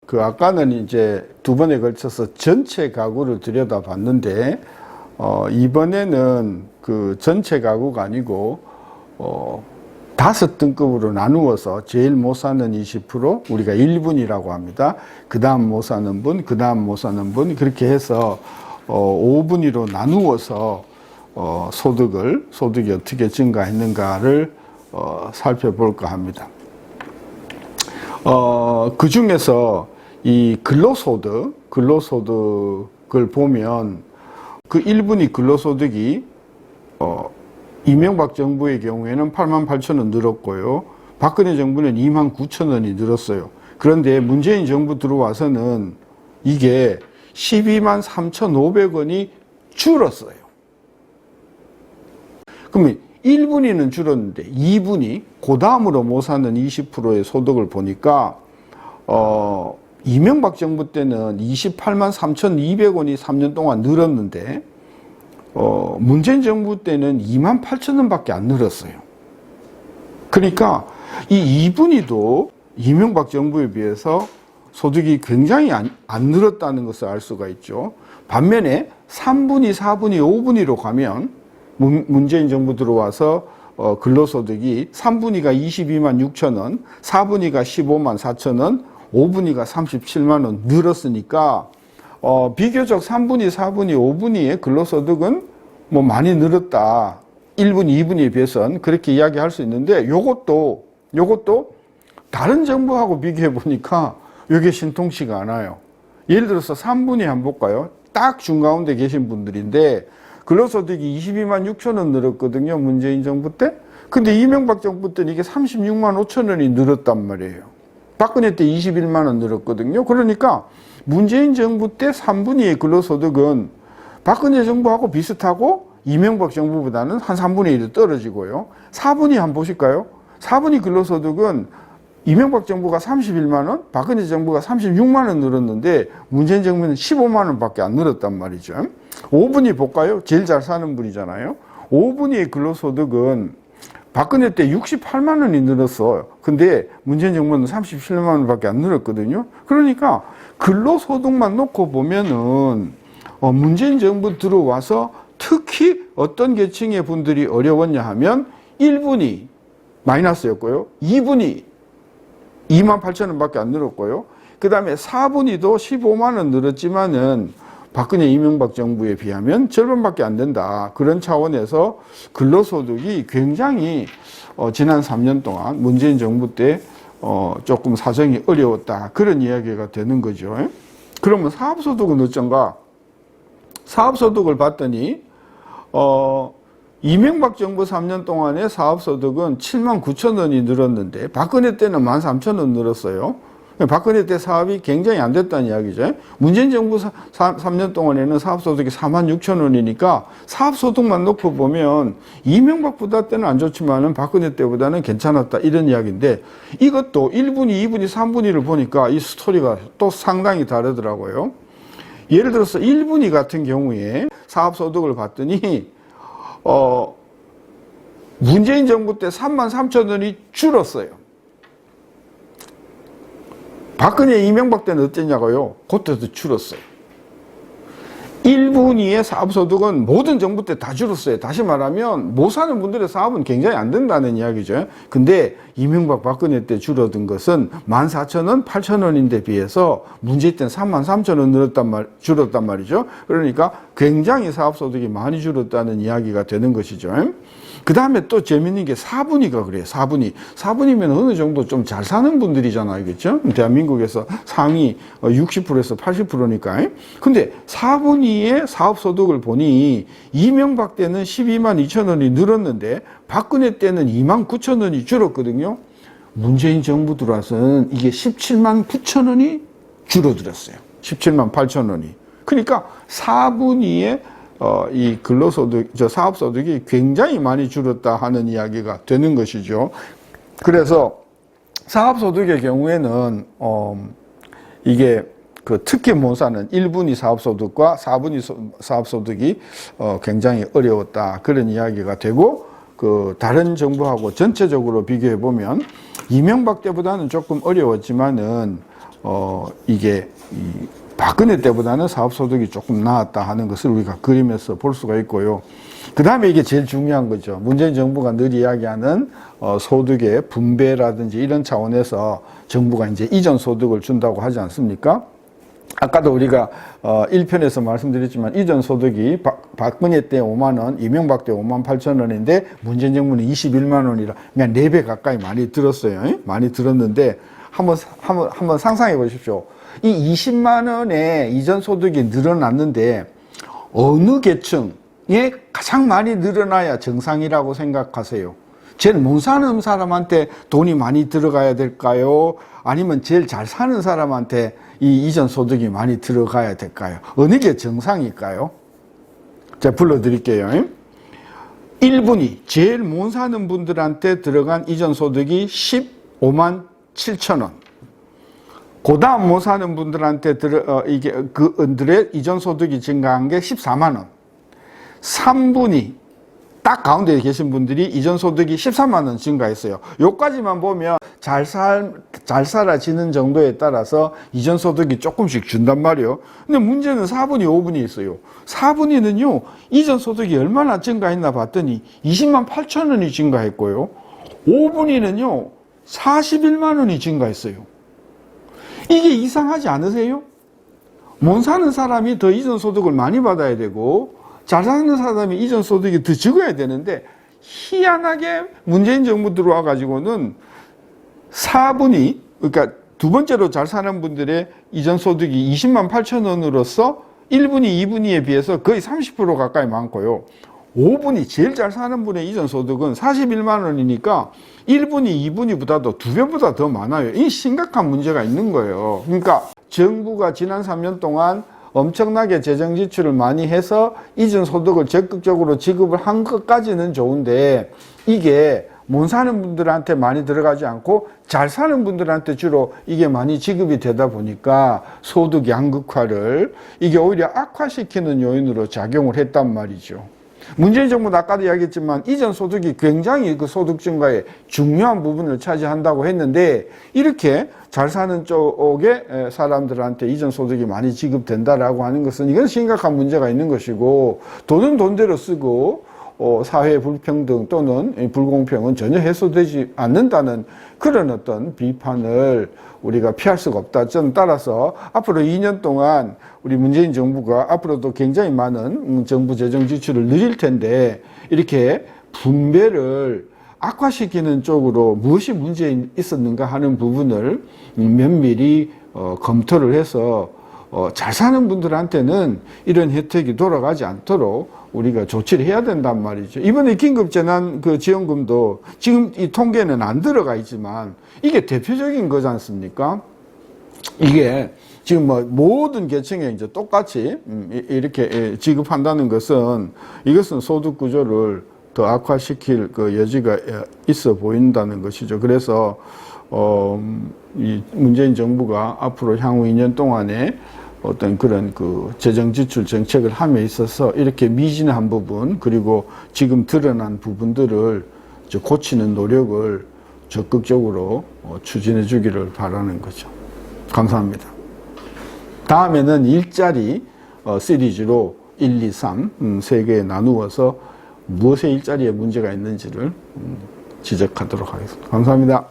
그 아까는 이제 두 번에 걸쳐서 전체 가구를 들여다봤는데 이번에는 그 전체 가구가 아니고 5등급으로 나누어서 제일 못 사는 20% 우리가 1분이라고 합니다. 그 다음 못 사는 분, 그 다음 못 사는 분 그렇게 해서 5분위로 나누어서 소득이 어떻게 증가했는가를 살펴볼까 합니다. 그 중에서 이 근로소득을 보면 그 1분위 근로소득이 이명박 정부의 경우에는 88,000원 늘었고요. 박근혜 정부는 29,000원이 늘었어요. 그런데 문재인 정부 들어와서는 이게 123,500원이 줄었어요. 그러면 1분위는 줄었는데 2분위, 그 다음으로 못 사는 20%의 소득을 보니까 이명박 정부 때는 283,200원이 3년 동안 늘었는데 문재인 정부 때는 28,000원밖에 안 늘었어요. 그러니까 이 2분위도 이명박 정부에 비해서 소득이 굉장히 안 늘었다는 것을 알 수가 있죠. 반면에 3분위, 4분위, 5분위로 가면 문재인 정부 들어와서 근로소득이 3분위가 22만 6천원, 4분위가 15만 4천원, 5분위가 37만 원 늘었으니까 비교적 3분위, 4분위, 5분위의 근로소득은 뭐 많이 늘었다. 1분위, 2분위에 비해서는 그렇게 이야기할 수 있는데 요것도 다른 정부하고 비교해 보니까 이게 신통치가 않아요. 예를 들어서 3분위 한번 볼까요? 딱 중가운데 계신 분들인데 근로소득이 22만 6천 원 늘었거든요. 문재인 정부 때. 근데 이명박 정부 때는 이게 36만 5천 원이 늘었단 말이에요. 박근혜 때 21만 원 늘었거든요. 그러니까 문재인 정부 때 3분위의 근로소득은 박근혜 정부하고 비슷하고 이명박 정부보다는 한 3분의 1이 떨어지고요. 4분위 한번 보실까요? 4분위 근로소득은 이명박 정부가 31만 원, 박근혜 정부가 36만 원 늘었는데 문재인 정부는 15만 원밖에 안 늘었단 말이죠. 5분위 볼까요? 제일 잘 사는 분이잖아요. 5분위의 근로소득은 박근혜 때 68만 원이 늘었어요. 근데 문재인 정부는 37만 원밖에 안 늘었거든요. 그러니까 근로소득만 놓고 보면은 문재인 정부 들어와서 특히 어떤 계층의 분들이 어려웠냐 하면 1분위 마이너스였고요. 2분위 28,000원밖에 안 늘었고요. 그 다음에 4분위도 15만 원 늘었지만은 박근혜 이명박 정부에 비하면 절반밖에 안 된다. 그런 차원에서 근로소득이 굉장히 지난 3년 동안 문재인 정부 때 조금 사정이 어려웠다. 그런 이야기가 되는 거죠. 그러면 사업소득은 어쩐가? 사업소득을 봤더니 이명박 정부 3년 동안의 사업소득은 7만 9천 원이 늘었는데 박근혜 때는 13,000원 늘었어요. 박근혜 때 사업이 굉장히 안 됐다는 이야기죠. 문재인 정부 3년 동안에는 사업소득이 4만 6천 원이니까 사업소득만 놓고 보면 이명박보다 때는 안 좋지만은 박근혜 때보다는 괜찮았다 이런 이야기인데 이것도 1분위, 2분위, 3분위를 보니까 이 스토리가 또 상당히 다르더라고요. 예를 들어서 1분위 같은 경우에 사업소득을 봤더니 문재인 정부 때 3만 3천 원이 줄었어요. 박근혜 이명박 때는 어땠냐고요? 그때도 줄었어요. 1분위의 사업소득은 모든 정부 때 다 줄었어요. 다시 말하면 못 사는 분들의 사업은 굉장히 안 된다는 이야기죠. 근데 이명박 박근혜 때 줄어든 것은 14,000원, 8,000원인데 비해서 문재인 때는 33,000원 줄었단 말이죠. 그러니까 굉장히 사업소득이 많이 줄었다는 이야기가 되는 것이죠. 그 다음에 또 재밌는 게 4분위가 그래요. 4분위. 4분위면 어느 정도 좀 잘 사는 분들이잖아요. 그렇죠? 대한민국에서 상위 60%에서 80%니까. 근데 4분위의 사업소득을 보니 이명박 때는 12만 2천 원이 늘었는데 박근혜 때는 2만 9천 원이 줄었거든요. 문재인 정부 들어와서는 이게 17만 9천 원이 줄어들었어요. 17만 8천 원이. 그러니까 4분위의 이 근로소득, 사업소득이 굉장히 많이 줄었다 하는 이야기가 되는 것이죠. 그래서 사업소득의 경우에는, 이게 특히 못 사는 1분위 사업소득과 4분위 사업소득이 굉장히 어려웠다. 그런 이야기가 되고, 다른 정부하고 전체적으로 비교해 보면 이명박 때보다는 조금 어려웠지만은 이게 박근혜 때보다는 사업소득이 조금 나았다 하는 것을 우리가 그림에서 볼 수가 있고요. 그 다음에 이게 제일 중요한 거죠. 문재인 정부가 늘 이야기하는 소득의 분배라든지 이런 차원에서 정부가 이제 이전 소득을 준다고 하지 않습니까? 아까도 우리가 1편에서 말씀드렸지만 이전 소득이 박근혜 때 5만 원, 이명박 때 5만 8천 원인데 문재인 정부는 21만 원이라 그냥 4배 가까이 많이 들었어요. 많이 들었는데 한번 상상해 보십시오. 이 20만 원의 이전 소득이 늘어났는데 어느 계층에 가장 많이 늘어나야 정상이라고 생각하세요? 제일 못 사는 사람한테 돈이 많이 들어가야 될까요? 아니면 제일 잘 사는 사람한테 이 이전 소득이 많이 들어가야 될까요? 어느 게 정상일까요? 제가 불러드릴게요. 1분위 제일 못 사는 분들한테 들어간 이전 소득이 15만 7천 원. 그 다음 못 사는 분들한테 그들의 이전 소득이 증가한 게 14만 원. 3분위 딱 가운데 계신 분들이 이전 소득이 13만 원 증가했어요. 요까지만 보면 잘 살아지는 정도에 따라서 이전 소득이 조금씩 준단 말이에요. 근데 문제는 4분위, 5분위 있어요. 4분위는요, 이전 소득이 얼마나 증가했나 봤더니 20만 8천 원이 증가했고요. 5분위는요, 41만 원이 증가했어요. 이게 이상하지 않으세요? 못 사는 사람이 더 이전 소득을 많이 받아야 되고 잘 사는 사람이 이전 소득이 더 적어야 되는데 희한하게 문재인 정부 들어와 가지고는 4분위, 그러니까 두 번째로 잘 사는 분들의 이전 소득이 20만 8천 원으로서 1분위, 2분위에 비해서 거의 30% 가까이 많고요. 5분위, 제일 잘 사는 분의 이전 소득은 41만 원이니까 1분위, 2분위보다도 2배보다 더 많아요. 이 심각한 문제가 있는 거예요. 그러니까 정부가 지난 3년 동안 엄청나게 재정 지출을 많이 해서 이전 소득을 적극적으로 지급을 한 것까지는 좋은데 이게 못 사는 분들한테 많이 들어가지 않고 잘 사는 분들한테 주로 이게 많이 지급이 되다 보니까 소득 양극화를 이게 오히려 악화시키는 요인으로 작용을 했단 말이죠. 문재인 정부는 아까도 이야기했지만 이전 소득이 굉장히 그 소득 증가에 중요한 부분을 차지한다고 했는데 이렇게 잘 사는 쪽의 사람들한테 이전 소득이 많이 지급된다라고 하는 것은 이건 심각한 문제가 있는 것이고 돈은 돈대로 쓰고 사회 불평등 또는 불공평은 전혀 해소되지 않는다는 그런 어떤 비판을 우리가 피할 수가 없다. 저는 따라서 앞으로 2년 동안 우리 문재인 정부가 앞으로도 굉장히 많은 정부 재정 지출을 늘릴 텐데 이렇게 분배를 악화시키는 쪽으로 무엇이 문제 있었는가 하는 부분을 면밀히 검토를 해서 잘 사는 분들한테는 이런 혜택이 돌아가지 않도록 우리가 조치를 해야 된단 말이죠. 이번에 긴급재난 지원금도 지금 이 통계는 안 들어가 있지만 이게 대표적인 거지 않습니까? 이게 지금 뭐 모든 계층에 이제 똑같이 이렇게 지급한다는 것은 이것은 소득 구조를 더 악화시킬 그 여지가 있어 보인다는 것이죠. 그래서 이 문재인 정부가 앞으로 향후 2년 동안에 어떤 그런 그 재정 지출 정책을 함에 있어서 이렇게 미진한 부분 그리고 지금 드러난 부분들을 고치는 노력을 적극적으로 추진해 주기를 바라는 거죠. 감사합니다. 다음에는 일자리 시리즈로 1, 2, 3 세 개에 나누어서 무엇의 일자리에 문제가 있는지를 지적하도록 하겠습니다. 감사합니다.